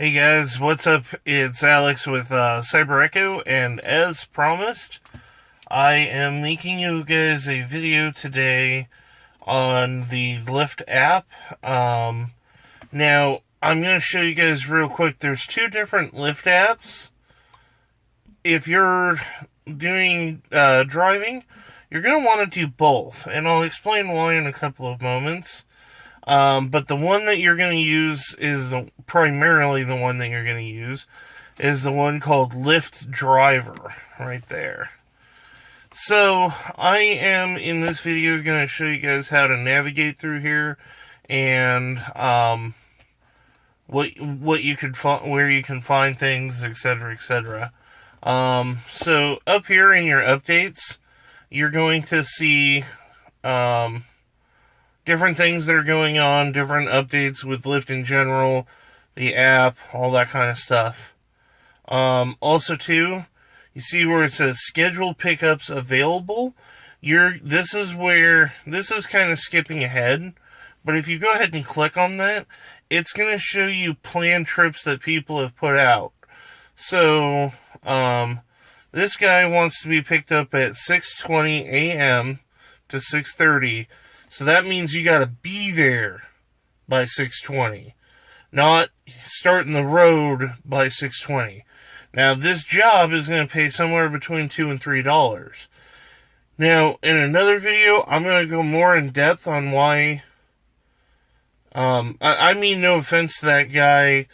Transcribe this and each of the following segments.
Hey guys, what's up? It's Alex with Cyber Echo, and as promised, I am making you guys a video today on the Lyft app. Now, I'm going to show you guys real quick. There's two different Lyft apps. If you're doing driving, you're going to want to do both, and I'll explain why in a couple of moments. But the one that you're going to use is primarily the one that you're going to use is the one called Lyft Driver, right there. So, I am in this video going to show you guys how to navigate through here, and, what you could where you can find things, etc., etc. So, up here in your updates, you're going to see, different things that are going on, different updates with Lyft in general, the app, all that kind of stuff. Also, too, you see where it says scheduled pickups available. This is kind of skipping ahead, but if you go ahead and click on that, it's going to show you planned trips that people have put out. So, this guy wants to be picked up at 6:20 a.m. to 6:30. So that means you gotta be there by 6:20, not starting the road by 6:20. Now, this job is going to pay somewhere between $2 and $3. Now, in another video, I'm going to go more in depth on why, I mean no offense to that guy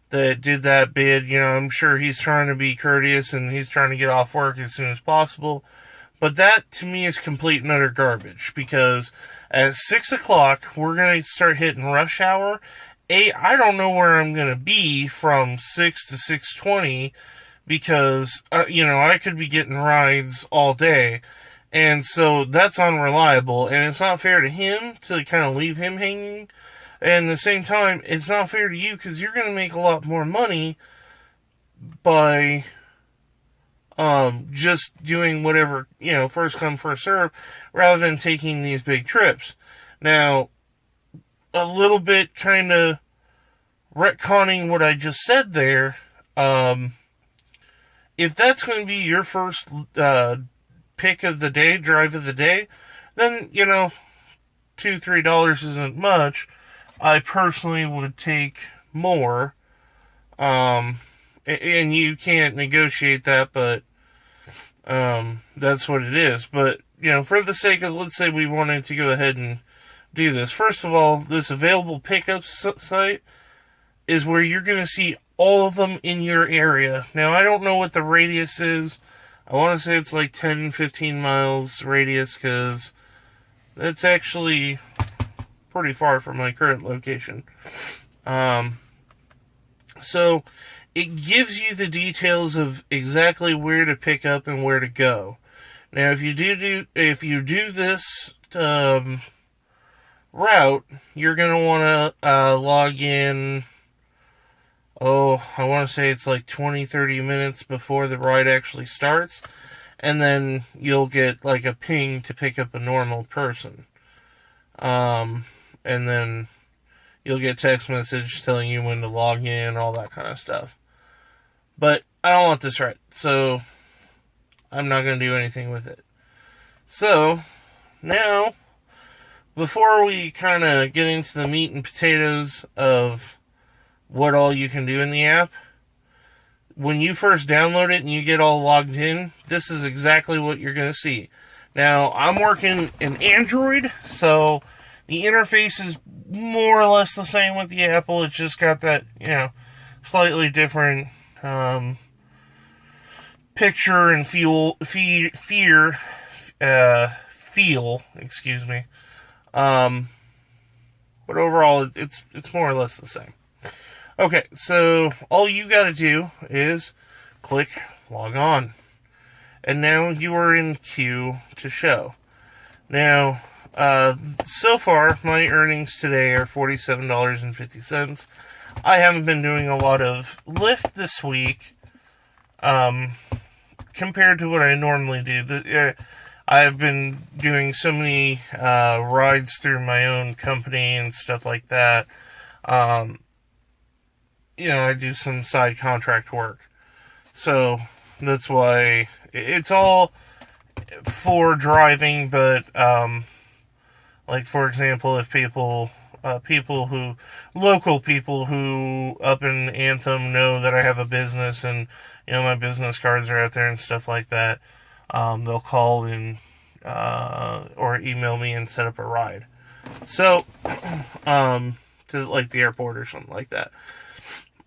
that did that bid. You know, I'm sure he's trying to be courteous and he's trying to get off work as soon as possible. But that, to me, is complete and utter garbage, because at 6 o'clock, we're going to start hitting rush hour. I don't know where I'm going to be from 6 to 6:20, because, I could be getting rides all day, and so that's unreliable, and it's not fair to him to kind of leave him hanging, and at the same time, it's not fair to you, because you're going to make a lot more money by just doing whatever, first come, first serve, rather than taking these big trips. Now, a little bit kind of retconning what I just said there, if that's going to be your first, pick of the day, drive of the day, then, $2, $3 isn't much. I personally would take more, and you can't negotiate that, but that's what it is. But, for the sake of, let's say we wanted to go ahead and do this. First of all, this available pickup site is where you're going to see all of them in your area. Now, I don't know what the radius is. I want to say it's like 10, 15 miles radius, because that's actually pretty far from my current location. So, it gives you the details of exactly where to pick up and where to go. Now, if you do this route, you're going to want to log in, I want to say it's like 20, 30 minutes before the ride actually starts, and then you'll get like a ping to pick up a normal person. And then you'll get text message telling you when to log in, all that kind of stuff. But I don't want this right, so I'm not going to do anything with it. So, now, before we kind of get into the meat and potatoes of what all you can do in the app, when you first download it and you get all logged in, this is exactly what you're going to see. Now, I'm working in Android, so the interface is more or less the same with the Apple. It's just got that, slightly different picture and feel, excuse me. But overall, it's more or less the same. Okay, so all you gotta do is click log on. And now you are in queue to show. Now, so far, my earnings today are $47.50. I haven't been doing a lot of Lyft this week, compared to what I normally do. I've been doing so many rides through my own company and stuff like that. I do some side contract work. So that's why it's all for driving, but, like, for example, if local people who up in Anthem know that I have a business and, my business cards are out there and stuff like that, they'll call and, or email me and set up a ride. So, to, like, the airport or something like that.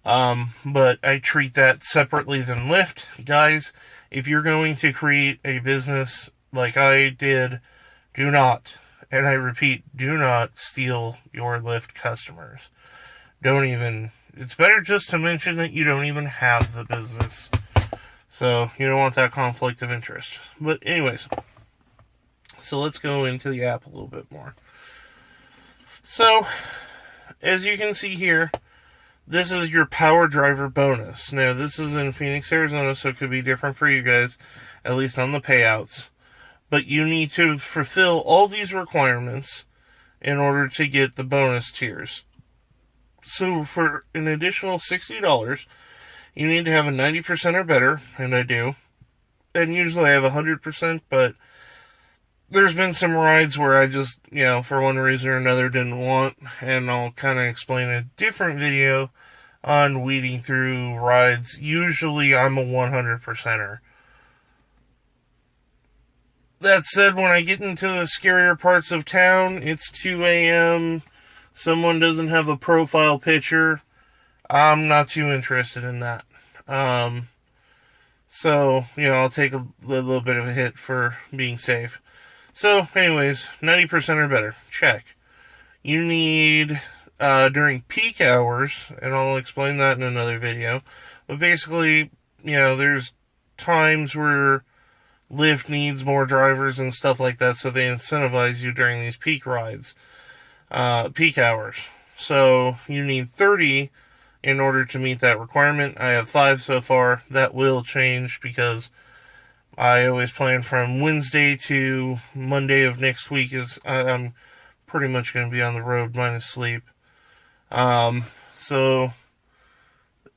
But I treat that separately than Lyft. Guys, if you're going to create a business like I did, do not, and I repeat, do not steal your Lyft customers. It's better just to mention that you don't even have the business. So, you don't want that conflict of interest. But anyways, so let's go into the app a little bit more. So, as you can see here, this is your power driver bonus. Now, this is in Phoenix, Arizona, so it could be different for you guys, at least on the payouts. But you need to fulfill all these requirements in order to get the bonus tiers. So, for an additional $60, you need to have a 90% or better, and I do. And usually I have 100%, but there's been some rides where I just, for one reason or another didn't want, and I'll kind of explain a different video on weeding through rides. Usually I'm a 100%er. That said, when I get into the scarier parts of town, it's 2 a.m., someone doesn't have a profile picture, I'm not too interested in that. So, I'll take a little bit of a hit for being safe. So, anyways, 90% or better. Check. You need, during peak hours, and I'll explain that in another video, but basically, there's times where Lyft needs more drivers and stuff like that, so they incentivize you during these peak rides, peak hours. So, you need 30 in order to meet that requirement. I have 5 so far. That will change because I always plan from Wednesday to Monday of next week I'm pretty much going to be on the road minus sleep. So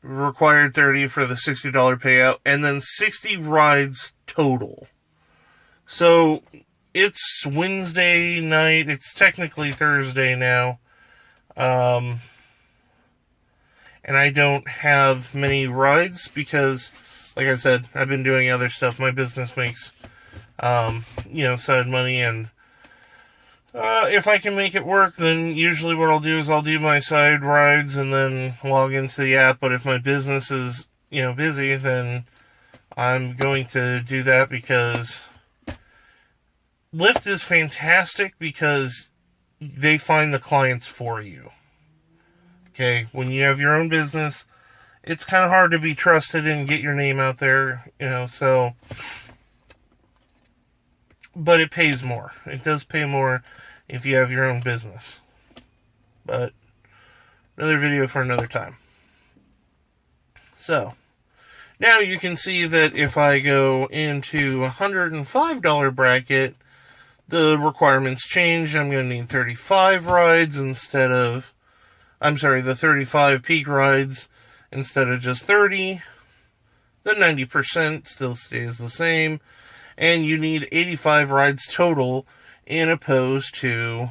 required 30 for the $60 payout and then 60 rides total. So it's Wednesday night. It's technically Thursday now. And I don't have many rides because, like I said, I've been doing other stuff. My business makes, side money, and if I can make it work, then usually what I'll do is I'll do my side rides and then log into the app. But if my business is, busy, then I'm going to do that because Lyft is fantastic because they find the clients for you. Okay, when you have your own business, it's kind of hard to be trusted and get your name out there, so. But it pays more. It does pay more if you have your own business. But another video for another time. So, now you can see that if I go into a $105 bracket, the requirements change. I'm going to need 35 rides instead of, the 35 peak rides instead of just 30. The 90% still stays the same. And you need 85 rides total in opposed to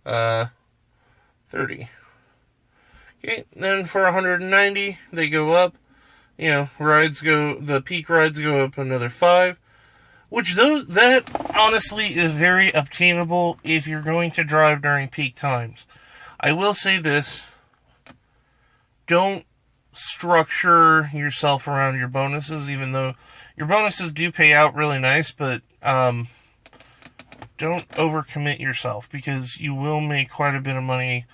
30. Okay, then for 190, they go up. The peak rides go up another 5. That honestly is very obtainable if you're going to drive during peak times. I will say this, don't structure yourself around your bonuses, even though your bonuses do pay out really nice, but don't overcommit yourself because you will make quite a bit of money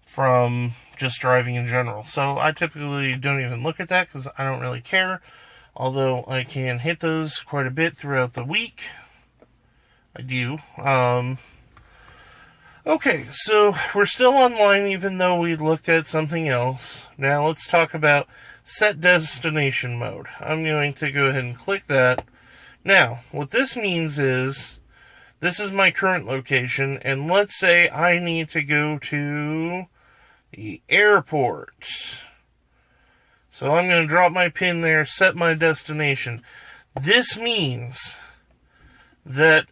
from just driving in general. So I typically don't even look at that because I don't really care, although I can hit those quite a bit throughout the week. I do. Okay, so we're still online even though we looked at something else. Now let's talk about set destination mode. I'm going to go ahead and click that. Now, what this means is, this is my current location, and let's say I need to go to the airport. So I'm going to drop my pin there, set my destination. This means that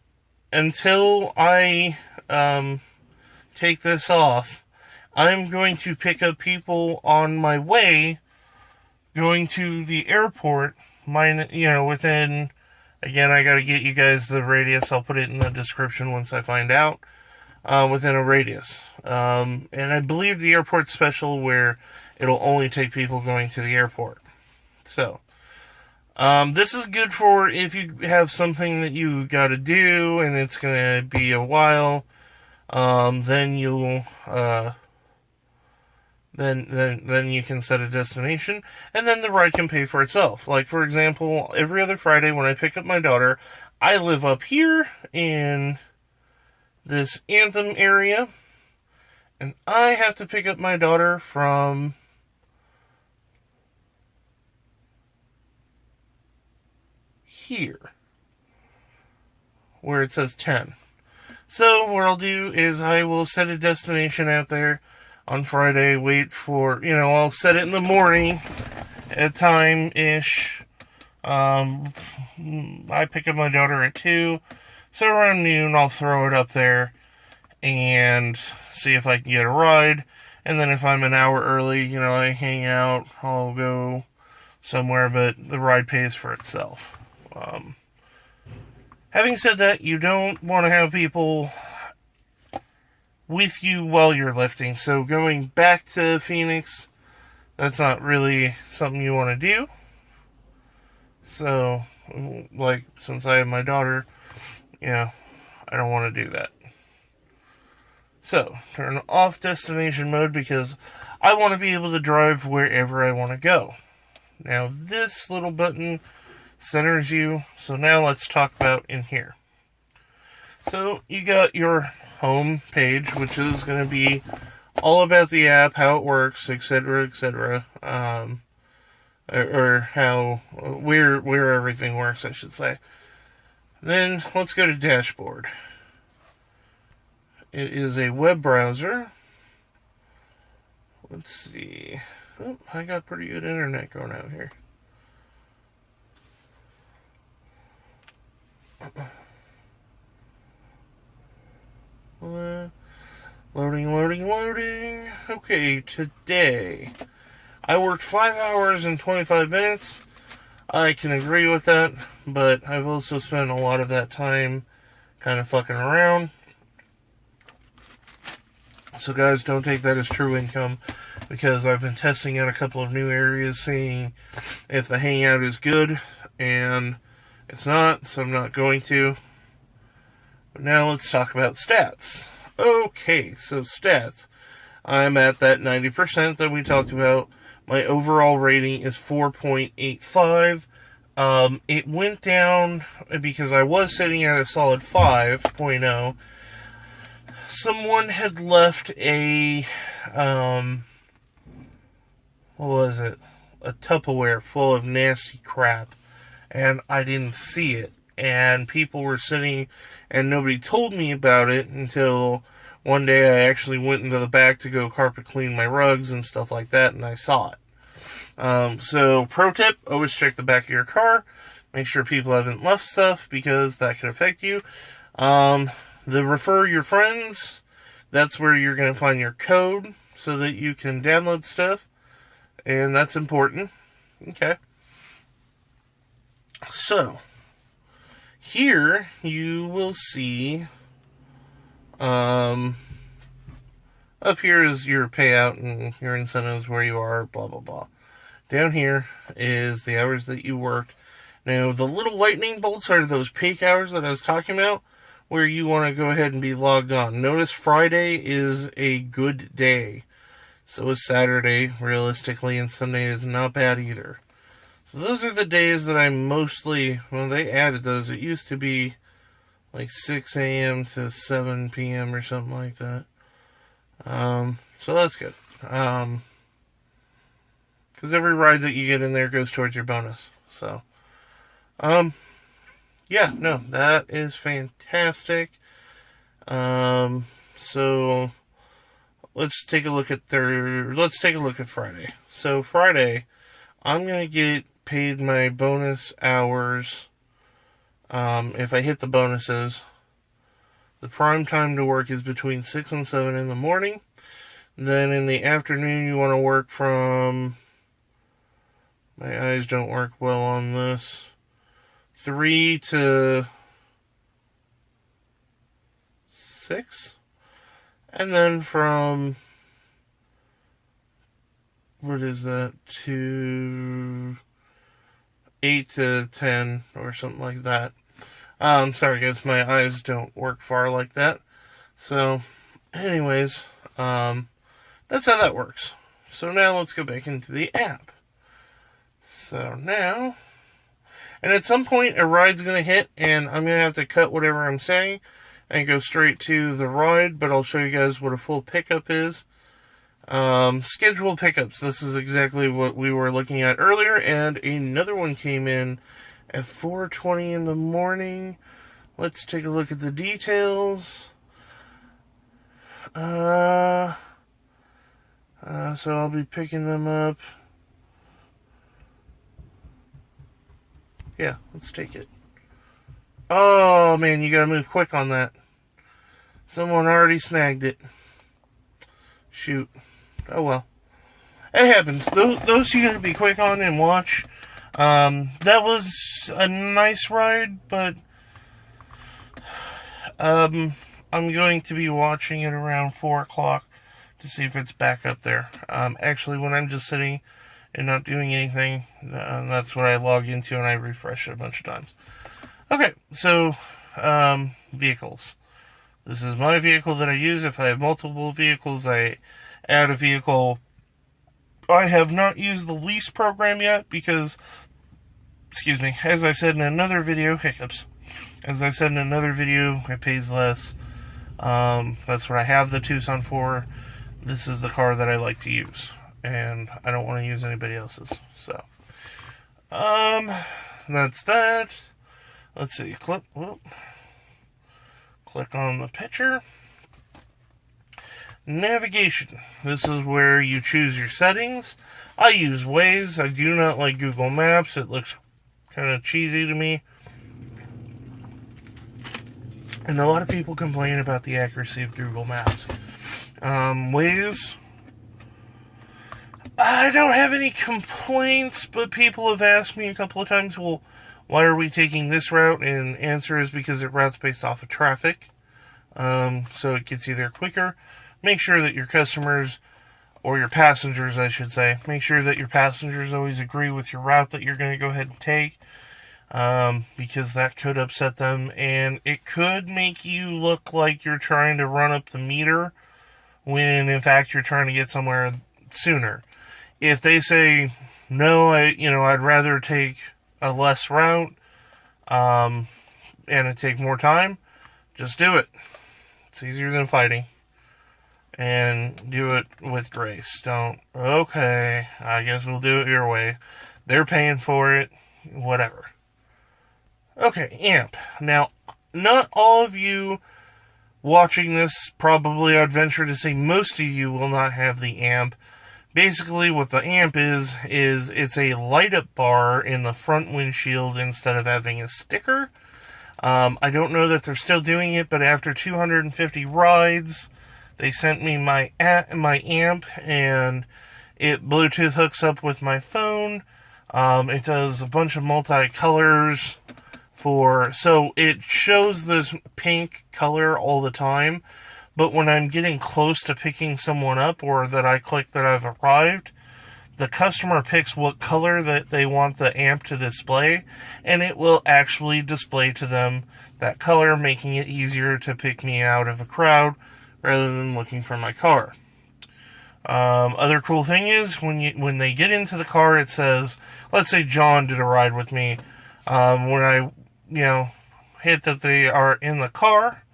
until I take this off, I'm going to pick up people on my way going to the airport. Within, again, I got to get you guys the radius. I'll put it in the description once I find out. Within a radius. And I believe the airport's special where it'll only take people going to the airport. So, this is good for if you have something that you gotta do and it's gonna be a while. Then you'll, then you can set a destination, and then the ride can pay for itself. Like, for example, every other Friday when I pick up my daughter, I live up here in this Anthem area, and I have to pick up my daughter from here, where it says 10. So what I'll do is I will set a destination out there on Friday, wait for, I'll set it in the morning at time-ish. I pick up my daughter at 2, so around noon I'll throw it up there and see if I can get a ride. And then if I'm an hour early, I hang out, I'll go somewhere, but the ride pays for itself. Having said that, you don't want to have people with you while you're lifting. So going back to Phoenix, that's not really something you want to do. So, since I have my daughter, I don't want to do that. So, turn off destination mode because I want to be able to drive wherever I want to go. Now, this little button centers you. So now let's talk about in here. So you got your home page, which is going to be all about the app, how it works, etc., etc. Or how, where everything works, I should say. Then let's go to dashboard. It is a web browser. Let's see. Oh, I got pretty good internet going out here. Loading. Okay, today I worked 5 hours and 25 minutes. I can agree with that, but I've also spent a lot of that time kind of fucking around. So guys, don't take that as true income, because I've been testing out a couple of new areas, seeing if the hangout is good, and it's not, so I'm not going to. But now let's talk about stats. Okay, so stats. I'm at that 90% that we talked about. My overall rating is 4.85. It went down because I was sitting at a solid 5.0. Someone had left a, what was it? A Tupperware full of nasty crap, and I didn't see it. And people were sitting, and nobody told me about it until one day I actually went into the back to go carpet clean my rugs and stuff like that, and I saw it. So, pro tip, always check the back of your car. Make sure people haven't left stuff, because that can affect you. The refer your friends, that's where you're going to find your code, so that you can download stuff. And that's important. Okay. So, here you will see, up here is your payout and your incentives, where you are, blah, blah, blah. Down here is the hours that you worked. Now, the little lightning bolts are those peak hours that I was talking about, where you want to go ahead and be logged on. Notice Friday is a good day. So is Saturday, realistically, and Sunday is not bad either. So those are the days that I mostly, well, they added those. It used to be like 6 a.m. to 7 p.m. or something like that. So that's good. Because every ride that you get in there goes towards your bonus. So, yeah, no, that is fantastic. So let's take a look at Friday. So Friday, I'm going to get paid my bonus hours if I hit the bonuses. The prime time to work is between 6 and 7 in the morning. Then in the afternoon, you want to work from... My eyes don't work well on this. 3 to 6. And then from... What is that? To 8 to 10 or something like that. Sorry guys, my eyes don't work far like that. So, anyways, that's how that works. So now let's go back into the app. So now, and at some point a ride's going to hit, and I'm going to have to cut whatever I'm saying and go straight to the ride, but I'll show you guys what a full pickup is. Scheduled pickups. This is exactly what we were looking at earlier, and another one came in at 4:20 in the morning. Let's take a look at the details. So I'll be picking them up. Yeah, let's take it. Oh, man, you gotta move quick on that. Someone already snagged it. Shoot. Oh, well. It happens. Those you gotta be quick on and watch. That was a nice ride, but I'm going to be watching it around 4 o'clock to see if it's back up there. Actually, when I'm just sitting and not doing anything, that's what I log into and I refresh it a bunch of times. Okay, so, vehicles. This is my vehicle that I use. If I have multiple vehicles, I add a vehicle. I have not used the lease program yet because, excuse me, as I said in another video, hiccups. As I said in another video, it pays less. That's what I have the Tucson for. This is the car that I like to use, and I don't want to use anybody else's. So, that's that. Let's see. Click on the picture. Navigation. This is where you choose your settings. I use Waze. I do not like Google Maps. It looks kind of cheesy to me. And a lot of people complain about the accuracy of Google Maps. Waze, I don't have any complaints, but people have asked me a couple of times, well, why are we taking this route? And the answer is because it routes based off of traffic. So it gets you there quicker. Make sure that your customers, or your passengers, I should say, make sure that your passengers always agree with your route that you're going to go ahead and take. Because that could upset them, and it could make you look like you're trying to run up the meter when in fact you're trying to get somewhere sooner. If they say, no, I'd rather take a less route, and it take more time, just do it. It's easier than fighting. And do it with grace. Don't, okay, I guess we'll do it your way. They're paying for it, whatever. Okay, AMP. Now, not all of you watching this, probably I'd venture to say most of you will not have the AMP. Basically, what the AMP is it's a light-up bar in the front windshield instead of having a sticker. I don't know that they're still doing it, but after 250 rides, they sent me my AMP, and it Bluetooth hooks up with my phone. It does a bunch of multi-colors. So it shows this pink color all the time, but when I'm getting close to picking someone up, or that I click that I've arrived, the customer picks what color that they want the AMP to display, and it will actually display to them that color, making it easier to pick me out of a crowd rather than looking for my car. Other cool thing is when they get into the car, it says, let's say John did a ride with me, when I hit that they are in the car,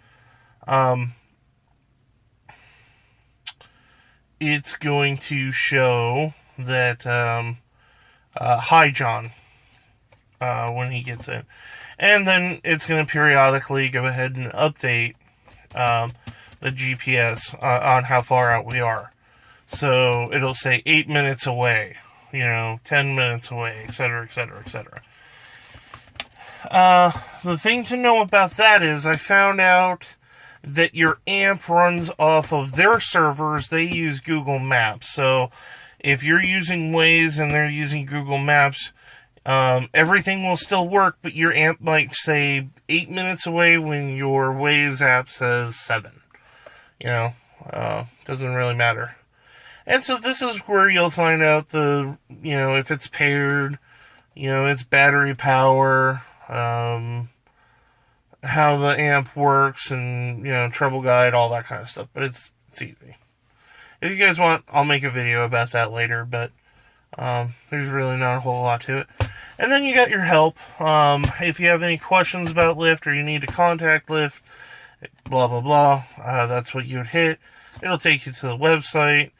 it's going to show that, hi John, when he gets in. And then it's going to periodically go ahead and update, the GPS, on how far out we are. So it'll say 8 minutes away, 10 minutes away, etc., etc., etc. The thing to know about that is I found out that your amp runs off of their servers. They use Google Maps. So if you're using Waze and they're using Google Maps, everything will still work, but your amp might say 8 minutes away when your Waze app says 7. Doesn't really matter. And so this is where you'll find out if it's paired, its battery power, how the amp works, and, treble guide, all that kind of stuff. But it's easy. If you guys want, I'll make a video about that later, but there's really not a whole lot to it. And then you got your help. If you have any questions about Lyft or you need to contact Lyft, blah, blah, blah, that's what you would hit. It'll take you to the website.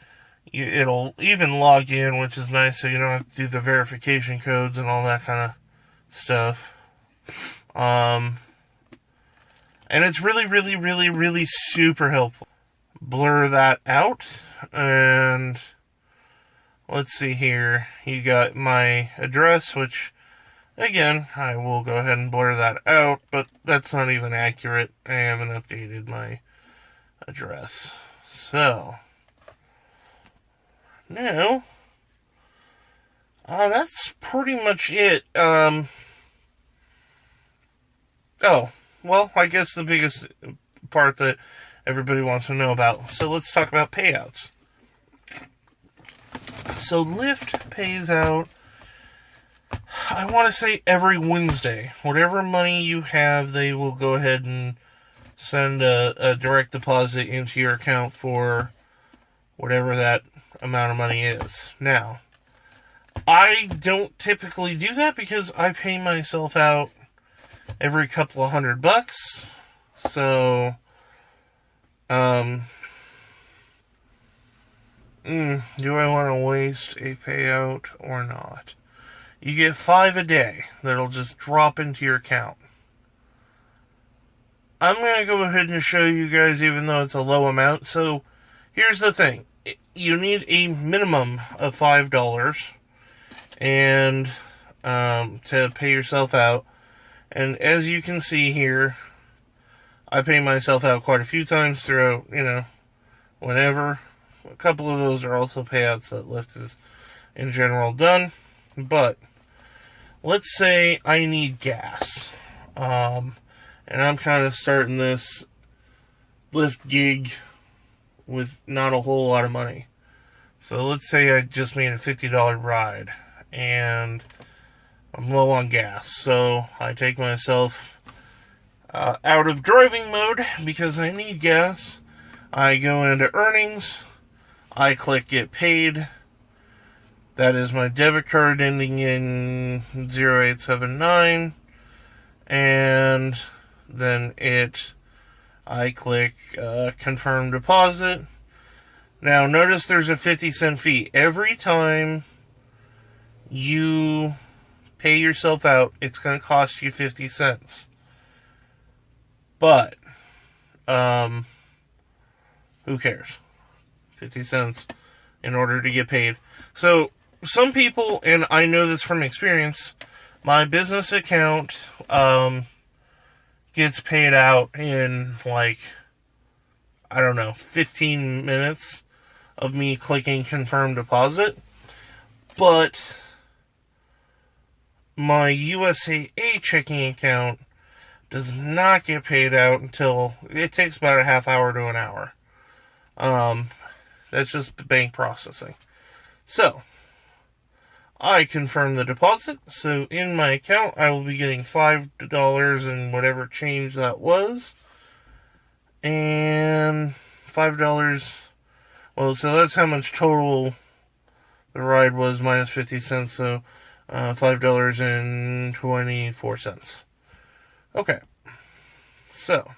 It'll even log in, which is nice, so you don't have to do the verification codes and all that kind of stuff. And it's really, really, really, really super helpful. Blur that out, and let's see here. You got my address, which, again, I will go ahead and blur that out, but that's not even accurate. I haven't updated my address. So, now, that's pretty much it. Oh, well, I guess the biggest part that everybody wants to know about. So let's talk about payouts. So Lyft pays out, I want to say every Wednesday. Whatever money you have, they will go ahead and send a direct deposit into your account for whatever that amount of money is. Now, I don't typically do that because I pay myself out every couple of $100. So, do I want to waste a payout or not? You get 5 a day that'll just drop into your account. I'm going to go ahead and show you guys, even though it's a low amount. So, here's the thing. You need a minimum of $5 and to pay yourself out. And as you can see here, I pay myself out quite a few times throughout, whenever. A couple of those are also payouts that Lyft has in general done. But let's say I need gas. And I'm kind of starting this Lyft gig with not a whole lot of money. So let's say I just made a $50 ride and I'm low on gas. So I take myself out of driving mode because I need gas. I go into earnings. I click get paid. That is my debit card ending in 0879. And then I click confirm deposit. Now notice there's a 50-cent fee. Every time you pay yourself out, it's going to cost you 50 cents. But, who cares? 50 cents in order to get paid. So, some people, and I know this from experience, my business account, gets paid out in, 15 minutes of me clicking confirm deposit. But my USAA checking account does not get paid out until, it takes about a half hour to an hour. That's just bank processing. So, I confirm the deposit. So, in my account, I will be getting $5 and whatever change that was. And $5, well, so that's how much total the ride was minus 50 cents. So, $5.24. Okay. So,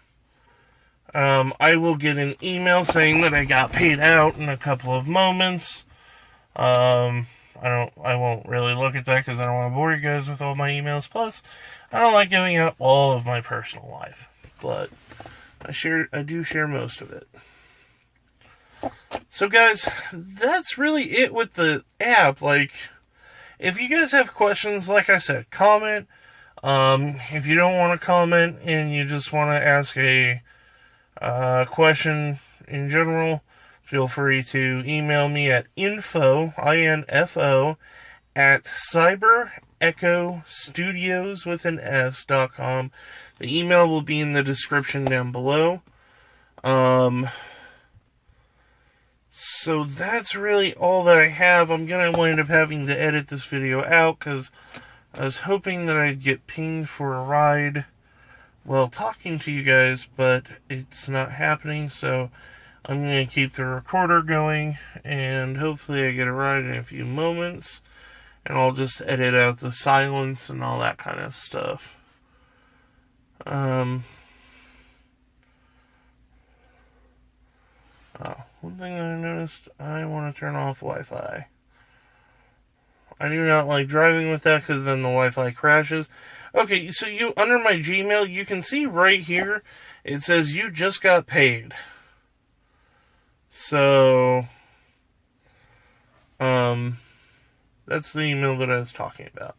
I will get an email saying that I got paid out in a couple of moments. I won't really look at that because I don't want to bore you guys with all my emails. Plus, I don't like giving out all of my personal life, but I do share most of it. So guys, that's really it with the app. if you guys have questions, like I said, comment. If you don't want to comment and you just want to ask a question in general, feel free to email me at info, I-N-F-O, at cyberechostudios.com. The email will be in the description down below. So that's really all that I have. I'm going to wind up having to edit this video out because I was hoping that I'd get pinged for a ride while talking to you guys, but it's not happening, so I'm going to keep the recorder going, and hopefully I get a ride in a few moments, and I'll just edit out the silence and all that kind of stuff. One thing that I noticed, I want to turn off Wi-Fi. I do not like driving with that because then the Wi-Fi crashes. Okay, so under my Gmail, you can see right here, it says you just got paid. So, that's the email that I was talking about.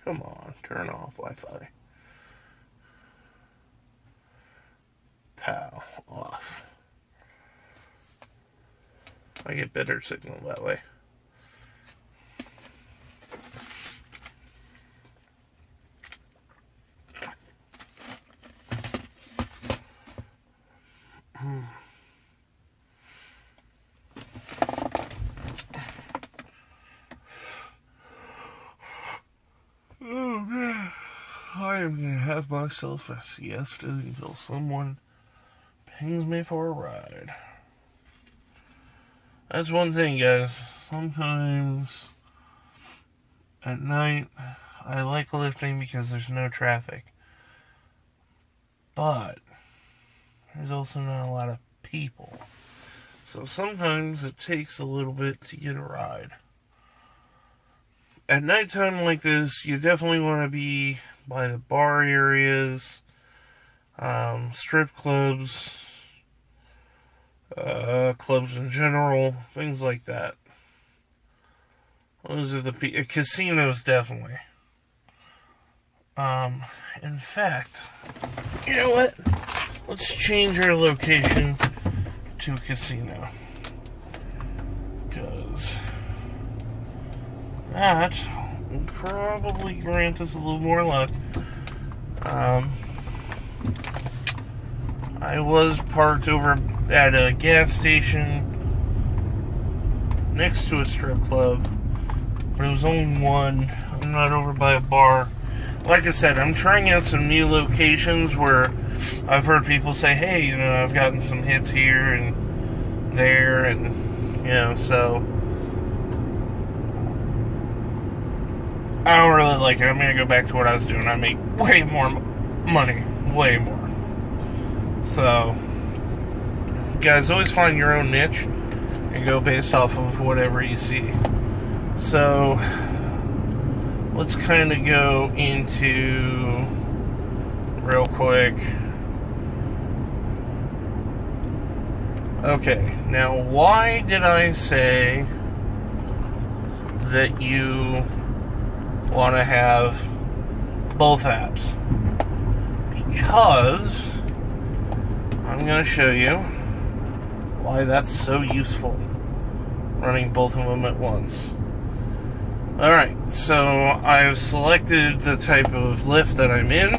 Come on, turn off Wi-Fi. Pow, off. I get better signal that way. Oh man, I am gonna have myself a siesta until someone pings me for a ride. That's one thing, guys. Sometimes at night I like lifting because there's no traffic, but there's also not a lot of people. So sometimes it takes a little bit to get a ride. At nighttime like this, you definitely want to be by the bar areas, strip clubs, clubs in general, things like that. Those are the casinos, definitely. In fact, you know what? Let's change our location to a casino, because that will probably grant us a little more luck. I was parked over at a gas station next to a strip club, but it was only one. I'm not over by a bar. Like I said, I'm trying out some new locations where I've heard people say, hey, you know, I've gotten some hits here and there, and, you know, so I don't really like it. I'm going to go back to what I was doing. I make way more money. Way more. So, you guys always find your own niche and go based off of whatever you see. So, let's kind of go into, real quick. Okay, now why did I say that you want to have both apps? Because I'm going to show you why that's so useful, running both of them at once. Alright, so I've selected the type of Lyft that I'm in,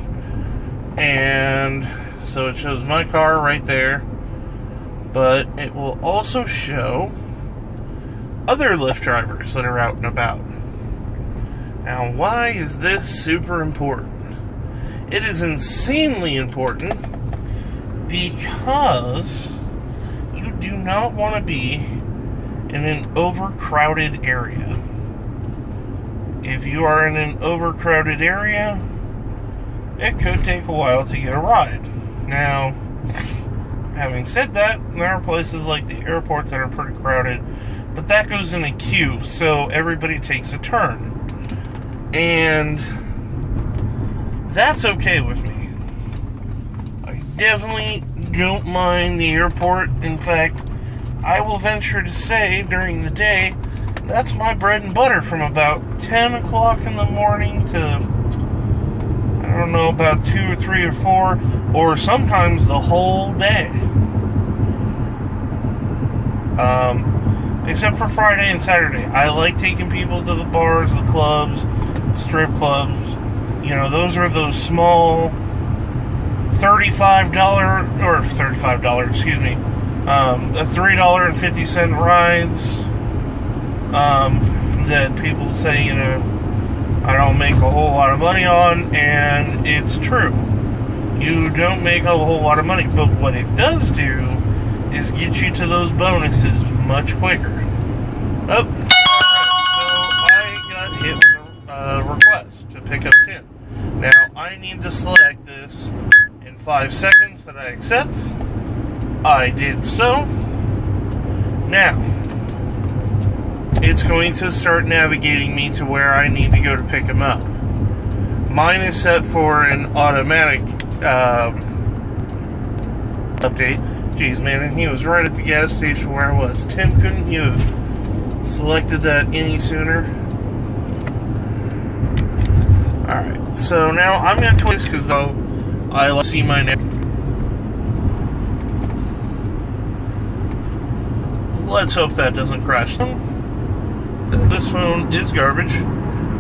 and so it shows my car right there, but it will also show other Lyft drivers that are out and about. Now, why is this super important? It is insanely important because you do not want to be in an overcrowded area. If you are in an overcrowded area, it could take a while to get a ride. Now, having said that, there are places like the airport that are pretty crowded, but that goes in a queue, so everybody takes a turn. And that's okay with me. I definitely don't mind the airport. In fact, I will venture to say during the day, That's my bread and butter from about 10 o'clock in the morning to, I don't know, about 2 or 3 or 4, or sometimes the whole day. Except for Friday and Saturday. I like taking people to the bars, the clubs, strip clubs. You know, those are those small $35, excuse me, $3.50 rides, that people say, you know, I don't make a whole lot of money on, and it's true. You don't make a whole lot of money, but what it does do is get you to those bonuses much quicker. Oh, alright, so I got hit with a request to pick up 10. Now, I need to select this in 5 seconds that I accept. I did so. Now, it's going to start navigating me to where I need to go to pick him up. Mine is set for an automatic update. Jeez, man, and he was right at the gas station where I was. Tim, couldn't you have selected that any sooner? Alright, so now I'm going to twist because though I see my neck. Let's hope that doesn't crash. This phone is garbage.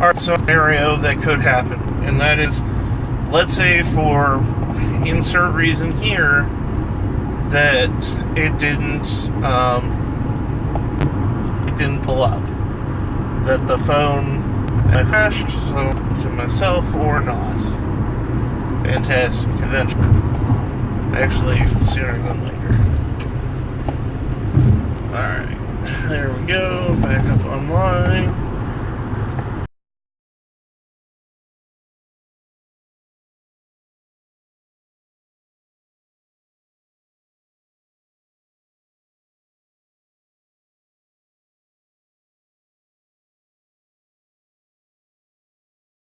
Alright, so scenario that could happen, and that is, let's say for insert reason here that it didn't pull up, that the phone crashed, so to myself or not. Fantastic adventure. Actually, sooner than later. Alright, there we go, back up online.